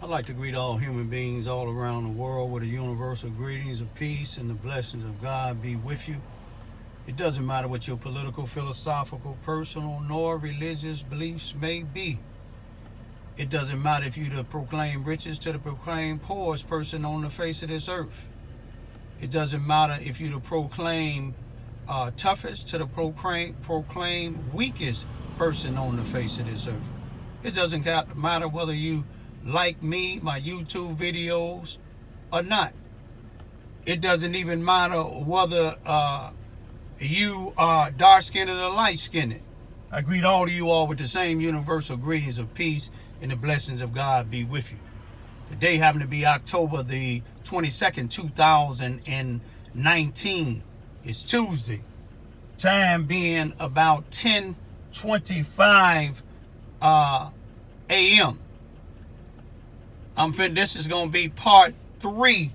I'd like to greet all human beings all around the world with the universal greetings of peace and the blessings of God be with you. It doesn't matter what your political, philosophical, personal, nor religious beliefs may be. It doesn't matter if you to proclaim riches to the proclaim poorest person on the face of this earth. It doesn't matter if you to proclaim toughest to the proclaim weakest person on the face of this earth. It doesn't matter whether you like me, my YouTube videos, or not. It doesn't even matter whether you are dark-skinned or light-skinned. I greet all of you all with the same universal greetings of peace and the blessings of God be with you. Today happened to be October the 22nd, 2019. It's Tuesday. Time being about 10:25 a.m. This is going to be part 3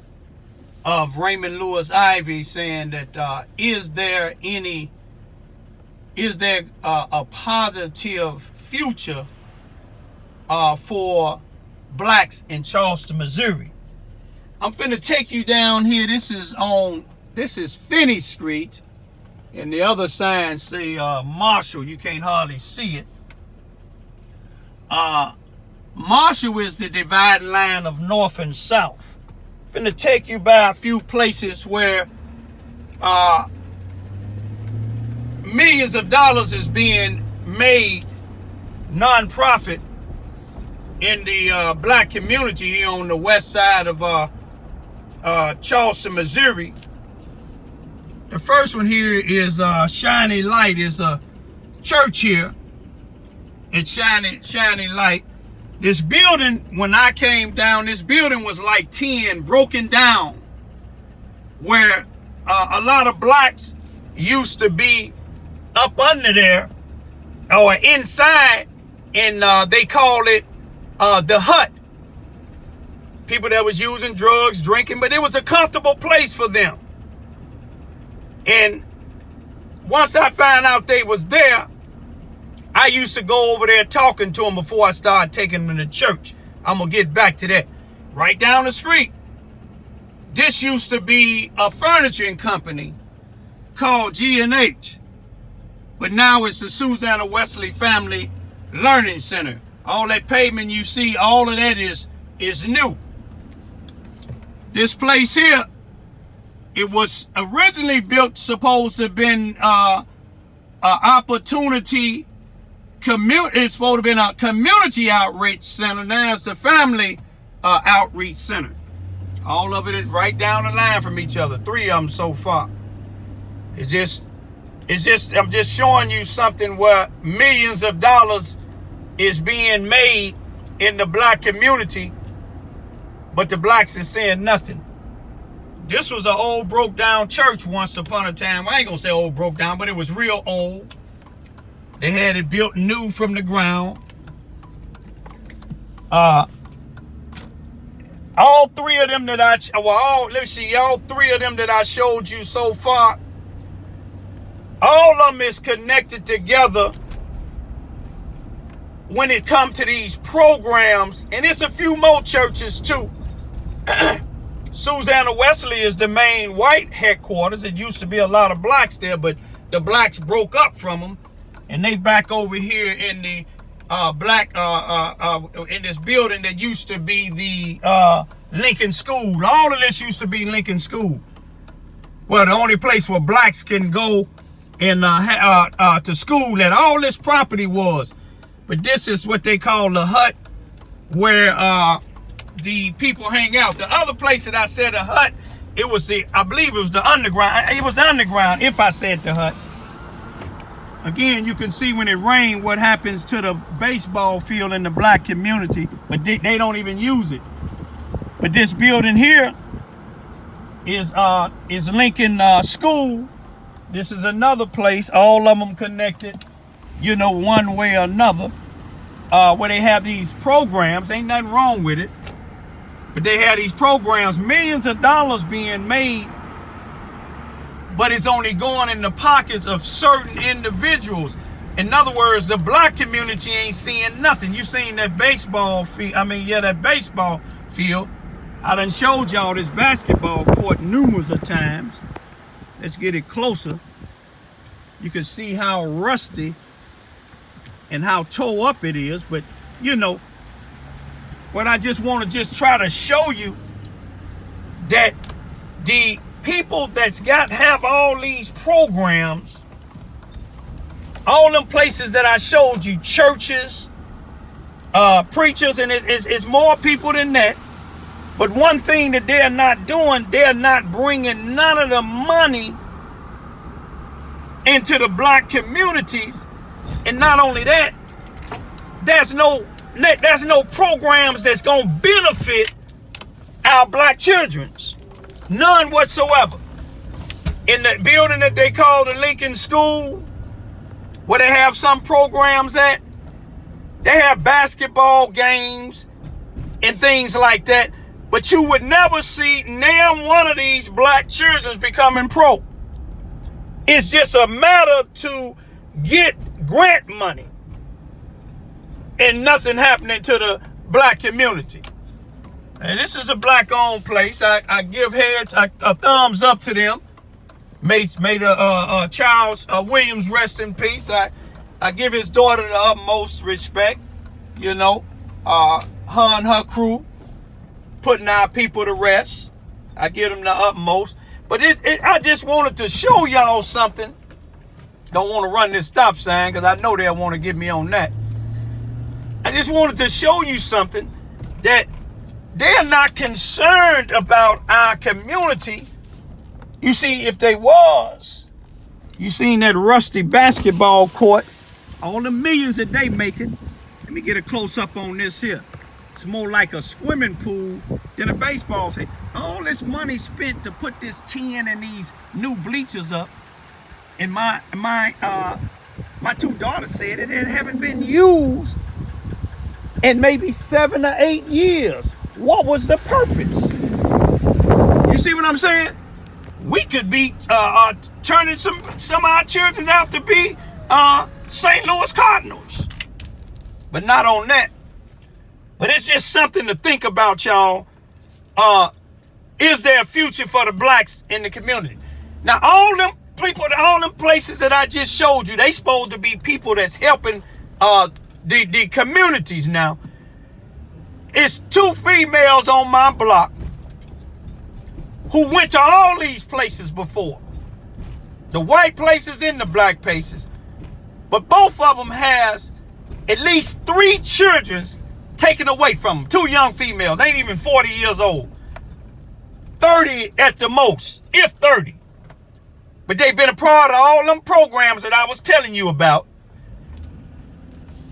of Raymond Lewis Ivy saying that is there a positive future for blacks in Charleston, Missouri. I'm finna take you down here. This is Finney Street, and the other signs say Marshall. You can't hardly see it. Marshall is the dividing line of north and south. Finna take you by a few places where millions of dollars is being made non-profit in the black community here on the west side of Charleston, Missouri. The first one here is Shiny Light. Is a church here. It's Shiny Light. This building, when I came down, this building was like 10, broken down, where a lot of blacks used to be up under there or inside, and they call it the hut. People that was using drugs, drinking, but it was a comfortable place for them. And once I found out they was there, I used to go over there talking to them before I started taking them to church. I'm going to get back to that. Right down the street, this used to be a furniture company called G&H. But now it's the Susanna Wesley Family Learning Center. All that pavement you see, all of that is new. This place here, it was originally built, supposed to have been an opportunity. It's supposed to have been a community outreach center. Now it's the family outreach center. All of it is right down the line from each other. 3 of them so far. I'm just showing you something where millions of dollars is being made in the black community, but the blacks is saying nothing. This was an old broke down church once upon a time. I ain't gonna say old broke down, but it was real old. They had it built new from the ground. All 3 of them that all 3 of them that I showed you so far, all of them is connected together when it comes to these programs. And it's a few more churches too. Susanna Wesley is the main white headquarters. It used to be a lot of blacks there, but the blacks broke up from them. And they back over here in the in this building that used to be the Lincoln School. All of this used to be Lincoln School. Well, the only place where blacks can go and to school that all this property was. But this is what they call the hut, where the people hang out. The other place that I said a hut, I believe it was the underground. It was underground if I said the hut. Again, you can see when it rains what happens to the baseball field in the black community, but they don't even use it. But this building here is Lincoln School. This is another place, all of them connected, one way or another, where they have these programs. Ain't nothing wrong with it, but they have these programs, millions of dollars being made, but it's only going in the pockets of certain individuals. In other words, the black community ain't seeing nothing. You seen that baseball field. That baseball field. I done showed y'all this basketball court numerous of times. Let's get it closer. You can see how rusty and how tore up it is. But, what I just want to try to show you that the people that's have all these programs, all them places that I showed you, churches, preachers, and it's more people than that. But one thing that they're not doing, they're not bringing none of the money into the black communities. And not only that, there's no programs that's going to benefit our black children. None whatsoever. In the building that they call the Lincoln School, where they have some programs at, they have basketball games and things like that. But you would never see damn one of these black children becoming pro. It's just a matter to get grant money and nothing happening to the black community. And this is a black-owned place. I give a thumbs up to them. May Charles Williams rest in peace. I give his daughter the utmost respect. Her and her crew putting our people to rest. I give them the utmost. But I just wanted to show y'all something. Don't want to run this stop sign because I know they'll want to get me on that. I just wanted to show you something that they're not concerned about our community. You see, if they was, you seen that rusty basketball court, all the millions that they making. Let me get a close up on this here. It's more like a swimming pool than a baseball field. All this money spent to put this tin and these new bleachers up. And my two daughters said it haven't been used in maybe 7 or 8 years. What was the purpose? You see what I'm saying? We could be turning some of our children out to be St. Louis Cardinals. But not on that. But it's just something to think about, y'all. Is there a future for the blacks in the community? Now, all them people, all them places that I just showed you, they supposed to be people that's helping the communities now. It's 2 females on my block who went to all these places before. The white places and the black places. But both of them has at least 3 children taken away from them. 2 young females, ain't even 40 years old. 30 at the most, if 30. But they've been a part of all them programs that I was telling you about.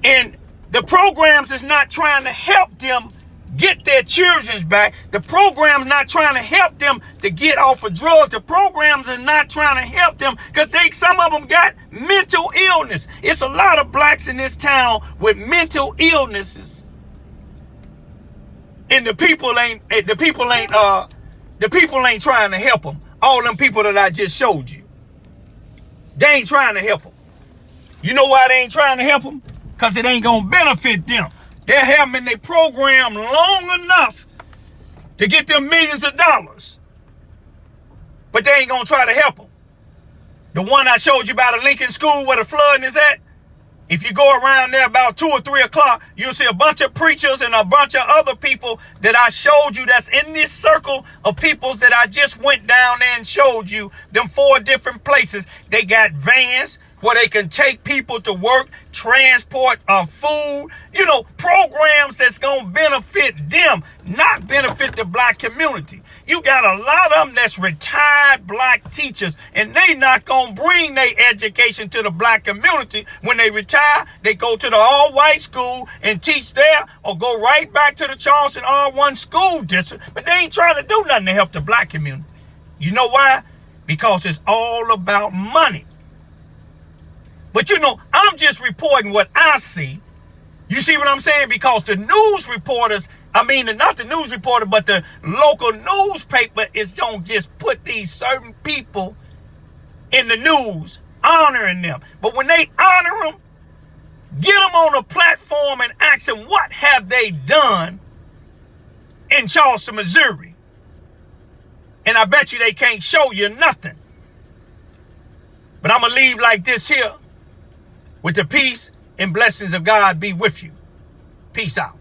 And the programs is not trying to help them get their children back. The program's not trying to help them to get off of drugs. The programs is not trying to help them because some of them got mental illness. It's a lot of blacks in this town with mental illnesses. And the people ain't trying to help them. All them people that I just showed you. They ain't trying to help them. You know why they ain't trying to help them? Because it ain't going to benefit them. They're having their program long enough to get them millions of dollars. But they ain't going to try to help them. The one I showed you about the Lincoln School where the flooding is at, if you go around there about 2 or 3 o'clock, you'll see a bunch of preachers and a bunch of other people that I showed you that's in this circle of people that I just went down there and showed you, them 4 different places. They got vans where they can take people to work, transport food, programs that's going to benefit them, not benefit the black community. You got a lot of them that's retired black teachers, and they not going to bring their education to the black community. When they retire, they go to the all-white school and teach there, or go right back to the Charleston R1 school district. But they ain't trying to do nothing to help the black community. You know why? Because it's all about money. But I'm just reporting what I see. You see what I'm saying? Because the news reporters, not the news reporter, but the local newspaper is don't just put these certain people in the news, honoring them. But when they honor them, Get them on a platform and ask them what have they done in Charleston, Missouri. And I bet you they can't show you nothing. But I'm going to leave like this here. With the peace and blessings of God be with you. Peace out.